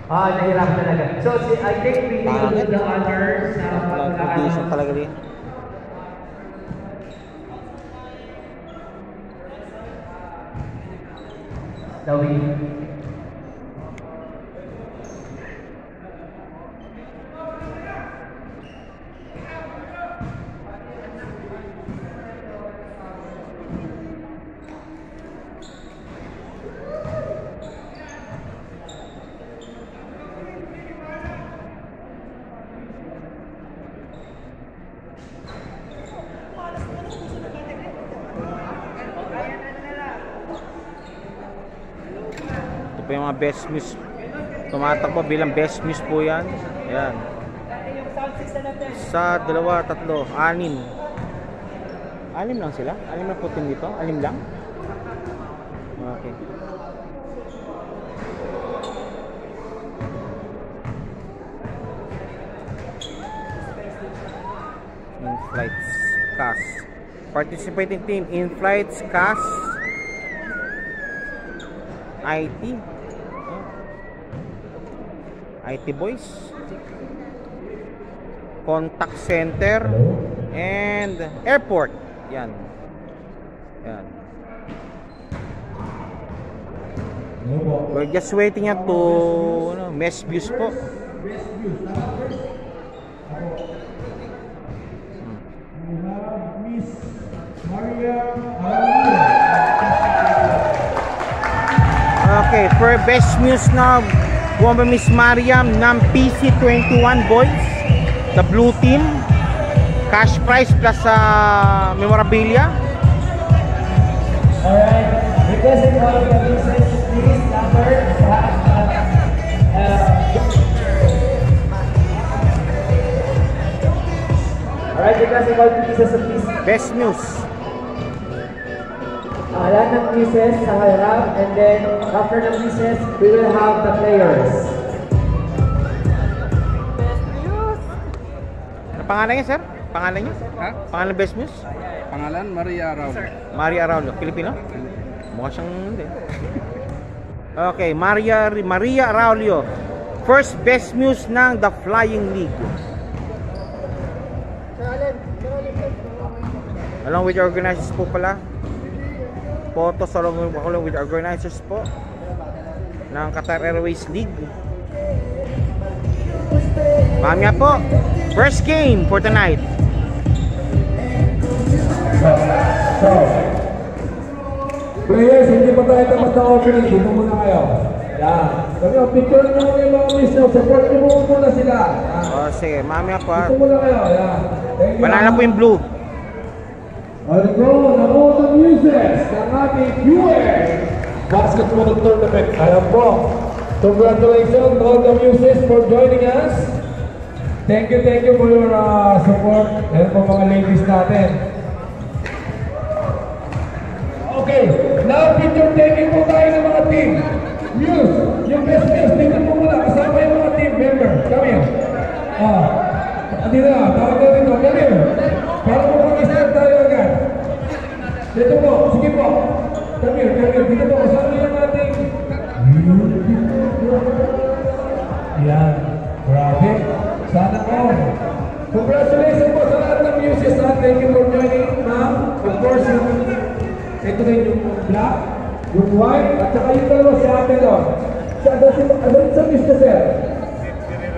Nahirap talaga. So, I think we need to do the honors sa condition talaga rin. Dawi. Ito po yung mga best muse. Tumatakbo bilang best muse po yan. Ayan. Isa, dalawa, tatlo, anim. Anim lang sila? Anim na po team dito? Anim lang? Okay. In-flights CAS. Participating team in-flights CAS IT. IT boys. Contact center and airport. Yan. Yan. We're just waiting at to mess views po. Okay, for best news na buwan ba Miss Mariam ng PC21 boys, the blue team, cash prize plus memorabilia. Alright, requesting all of the pieces, please, number. Alright, requesting all the pieces, please. Best news. Lahat ng pieces sa harap, and then after the pieces, we will have the players. Ano pangalan niya, sir? Pangalan niya? Ha? Pangalan best news? Pangalan, Maria Araulio. Maria Araulio. Pilipino? Mukha siyang hindi. Okay, Maria Araulio. First best news ng The Flying League. Along with the organizers po pala. Photos along with the organizers po ng Qatar Airways League. Mamaya po, first game for tonight. So, players, hindi pa tayo tapos na opening. Dito muna kayo. Yan. Kami, picture nyo yung mga miss nyo. Support nyo muna sila. O sige, mamaya po. Dito muna kayo. Yan. Banana po yung blue. Let's go. All the music ng ating viewers. Basketball tournament. Ayan po. Congratulations all the music for joining us. Thank you for your support. Ayan po mga ladies natin. Okay, now picture taking po tayo ng mga team. Muse, yung best muse, tingnan po muna. Kasama yung mga team member. Come here. Hindi na, tawag na dito. Come here. Para po mag-start tayo agad. Dito po, sige po. Come here. Dito po, kasama yung ating. Yan. Grabe. Sana all. Congratulations po sa lahat ng muses. Thank you for joining, ma'am. Of course, ito na yung black, yung white, at saka yung dalawa si ate doon. Sa Mr. Sir.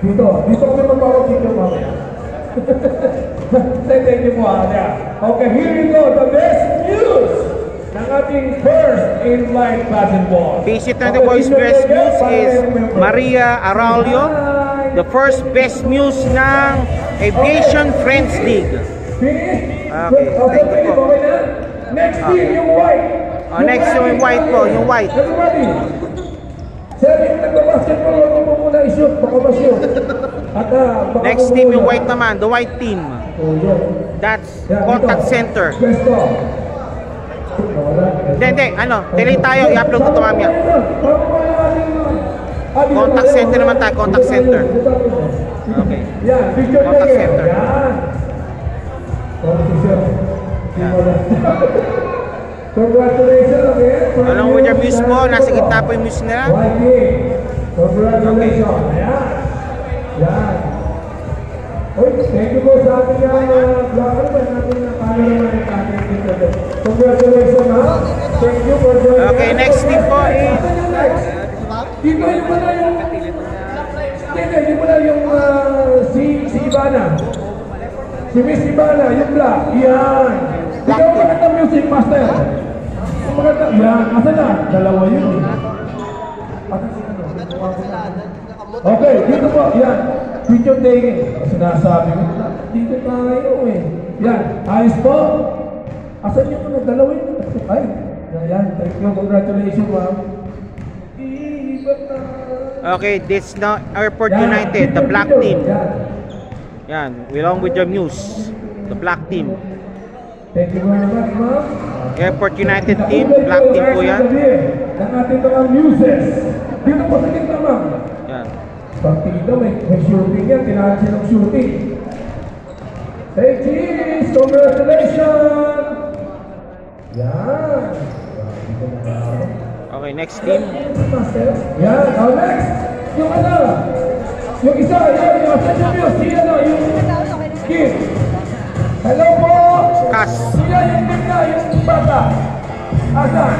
Dito kami magpapapicture mamaya. Thank you po, Ate. Okay, here you go, the best news ng ating first in-flight basketball. PC20 boys best news is Maria Araulio, the first best news ng Aviation Friends League. Okay, thank you po. Next team, yung white. Next yung white po, yung white. Everybody. Sir, yung nagbabasketball, huwag niyo po muna i-shoot, baka ma-shoot. Next team yung white naman, the white team. That's contact center. Hindi, delete tayo, i-upload ko ito mamaya. Contact center naman tayo, contact center. Okay. Contact center. Congratulations again. Along with your muse po, nasa gitna po yung muse nila. Congratulations. Yan. Uy, thank you po sa ating vlogger pa natin na cameraman at ating internet. Congratulations ha. Thank you for joining us. Okay, next team po is... Dito yung pala yung... Hindi pala yung si Ivana. Si Miss Ivana, yung black. Yan. Ikaw maganda music master. Maganda. Yan. Asa na? Dalawa yun. Okay, dito po. Yan. Picture taking. Sinasabi ko. Dito tayo eh. Yan. Ayos po. Asan yung dalawa yun? Ay. Yan. Thank you. Congratulations, ma'am. Okay, this now Airport United, the black team. Yan, along with your Muse, the black team. Thank you very much, ma'am. Airport United team, black team po yan. Ang ating mga Muses. Dito po sa kita, ma'am. Yan. Pagtito, may shooting yan. Tinahan siya ng shooting. Hey, cheese! Congratulations! Yan. Okay, next team. Yan, next. Yung ano? Yung isa, yung asan yung si ano, yung kid. Hello po! Kas. Sila yung team na, yung bata. Asan?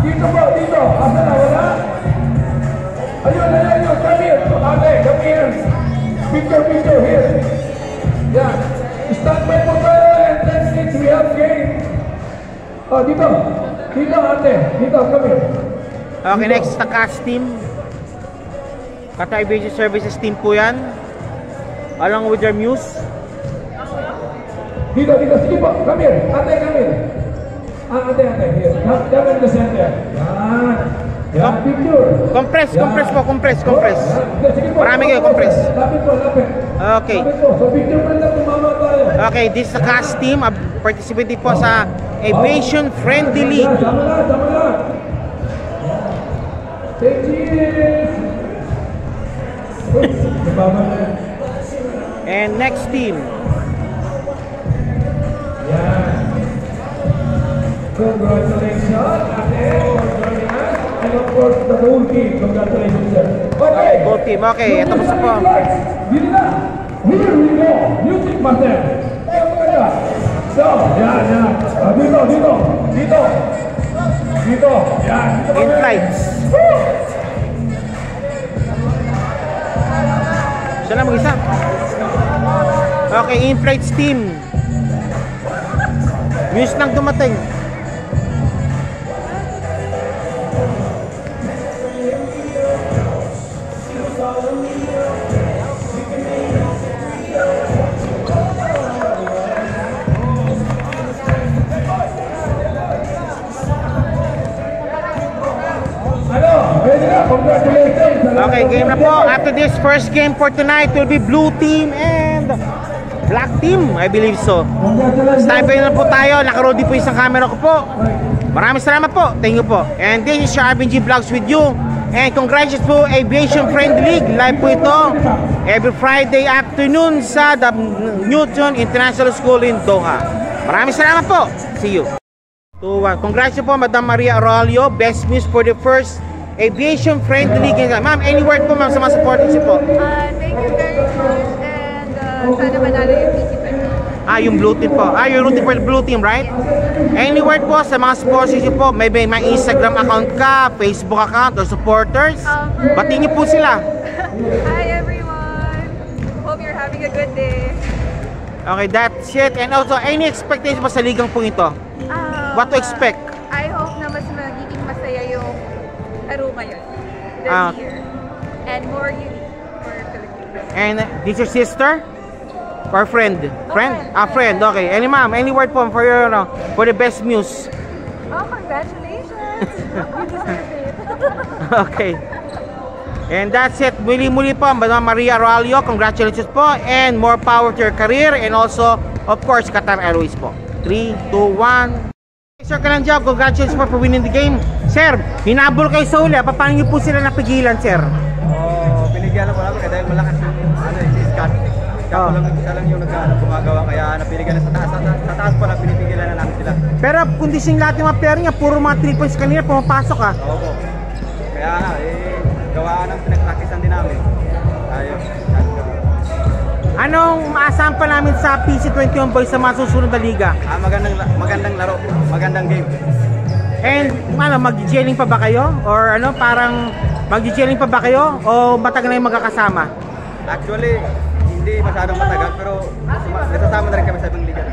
Dito po, dito. Asan na, wala? Ayun, come here. Ate, come here. Picture here. Yan. Stand by po tayo and 10 minutes we have game. Oh, dito. Dito, ate. Dito, come here. Okay, next, the Kas team. Qatar Aviation Services team po yan. Along with your Muse. Dito. Sige po. Come here. Ate, come here. Ate. Here. Come in the center. Yan. Yan, picture. Compress po. Sige po. Marami kayo, compress. Lapit po. Okay. Lapit po. So, picture pa lang tumama tayo. Okay, this is the Kas team. Participating po sa Aviation Friendly League. Sama lang. Say cheers. And next team. Yan. Congratulations, ate, for joining us. And of course, the whole team. Congratulations, sir. Okay. Goal team. Okay, ito po sa po. Dito na. Here we go. Music master. So, yan. Dito. Yan. In flights. Siya lang mag-isa. Okay, in flights team. Muse nang dumating. Okay, game na po. After this first game for tonight will be blue team and black team, I believe so. Sniper na po tayo. Nakarody po isang camera ko po. Maraming salamat po. Thank you po. And this is your RBG Vlogs with you. And congratulations po, Aviation Friendly League. Live po ito every Friday afternoon sa the Newton International School in Doha. Maraming salamat po. See you. Congratulations po, Madam Maria Aurelio. Best news for the first Aviation Friendly League. Ma'am, any word po ma'am sa mga supporters po? Thank you very much and sana manalo yung PC. Yung blue team po. You're rooting for the blue team, right? Any word po sa mga supporters po? May Instagram account ka, Facebook account, or supporters? Batiin niyo po sila. Hi everyone! Hope you're having a good day. Okay, that's it. And also, any expectation mo sa ligang po ito? What to expect? I hope na mas magiging masaya yung laro ngayon. This year. And more unique for Philippines. And this your sister? Or friend? Friend? Friend. Okay. Any ma'am, any word po for your for the best news? Congratulations! You deserve it. Okay. And that's it. Muli po, Madam Maria Aurelio, congratulations po and more power to your career and also, of course, Qatar Airways po. 3, 2, 1. Sir Kalanjab, congratulations po for winning the game. Sir, hinabol kayo sa uli. Paano niyo po sila napigilan, sir? Pinigyan lang po namin dahil malakas yung Scott. Isa lang yung gumagawa kaya napiligan na sa taas. Sa taas po lang pinipigilan na namin sila. Pero kung dising lahat yung mga player niya, puro mga 3 points kanina, pumapasok ha. Oo po. Kaya gawa ng pinag-practicean din namin. Ayos. Anong maasahan pa namin sa PC21 boys sa mga susunod na liga? Magandang laro, magandang game. And ano, mag-gelling pa ba kayo? Or ano, parang mag-gelling pa ba kayo? O matagal na yung magkakasama? Actually, hindi masyadong matagal pero nasasama na rin kami sa ibang liga.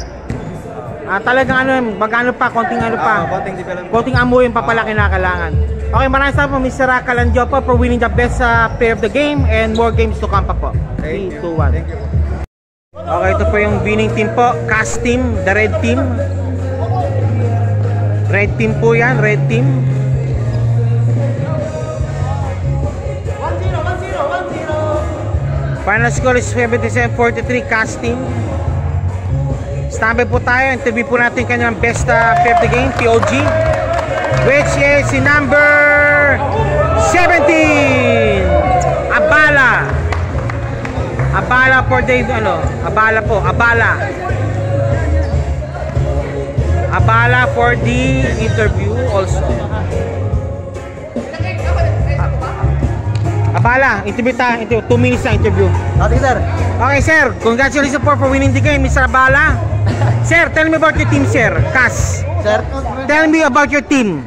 Talagang ano, magano pa, konting ano pa. Konting development. Konting amuyin pa pala kinakailangan. Okay, maraming salamat po Mr. Calandiopa for winning the best player of the game and more games to come pa po. 3, 2, 1. Thank you. Okay, ito po yung winning team po. Cast team, the red team. Red team po yan, red team. 1-0. Final score is 77-43, cast team. Standby po tayo. Interview po natin kanyang best player of the game, POG. Which is si number 17. Abala. Abala for the Abala po, Abala. Abala for the interview also. Abala, interview tayo. 2 minutes na interview. Okay, sir. Okay, sir. Congratulations for winning the game, Mr. Abala. Sir, tell me about your team, sir. Cass. Sir, Tell me about your team.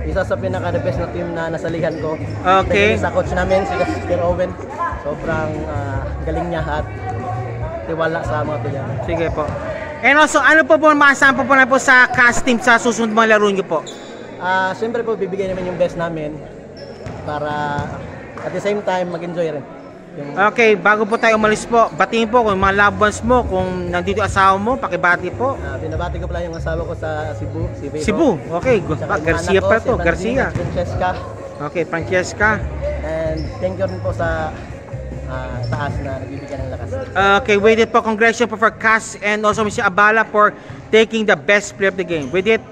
isa sa pinaka-the best na team na nasalihan ko. Okay. Sa coach namin, si Sir Owen. Sobrang galing niya at tiwala sa mga tuyan. Sige po. And also, ano po maasahan po na po sa Cass team sa susunod mga laro niyo po? Siyempre po, bibigyan namin yung best namin para at the same time mag-enjoy rin. Okay, bago po tayo umalis po, batiin po kung mga loved ones mo, kung nandito asawa mo, pakibati po. Binabati ko pala yung asawa ko sa Cebu, si Vero. Cebu, okay. Tsaka yung Garcia anak ko, pa to, si Garcia. Francesca. Okay, Francesca. And thank you rin po sa taas na nagbibigyan ng lakas. Okay, with it po, congratulations po for Cass and also Mr. Abala for taking the best player of the game. With it,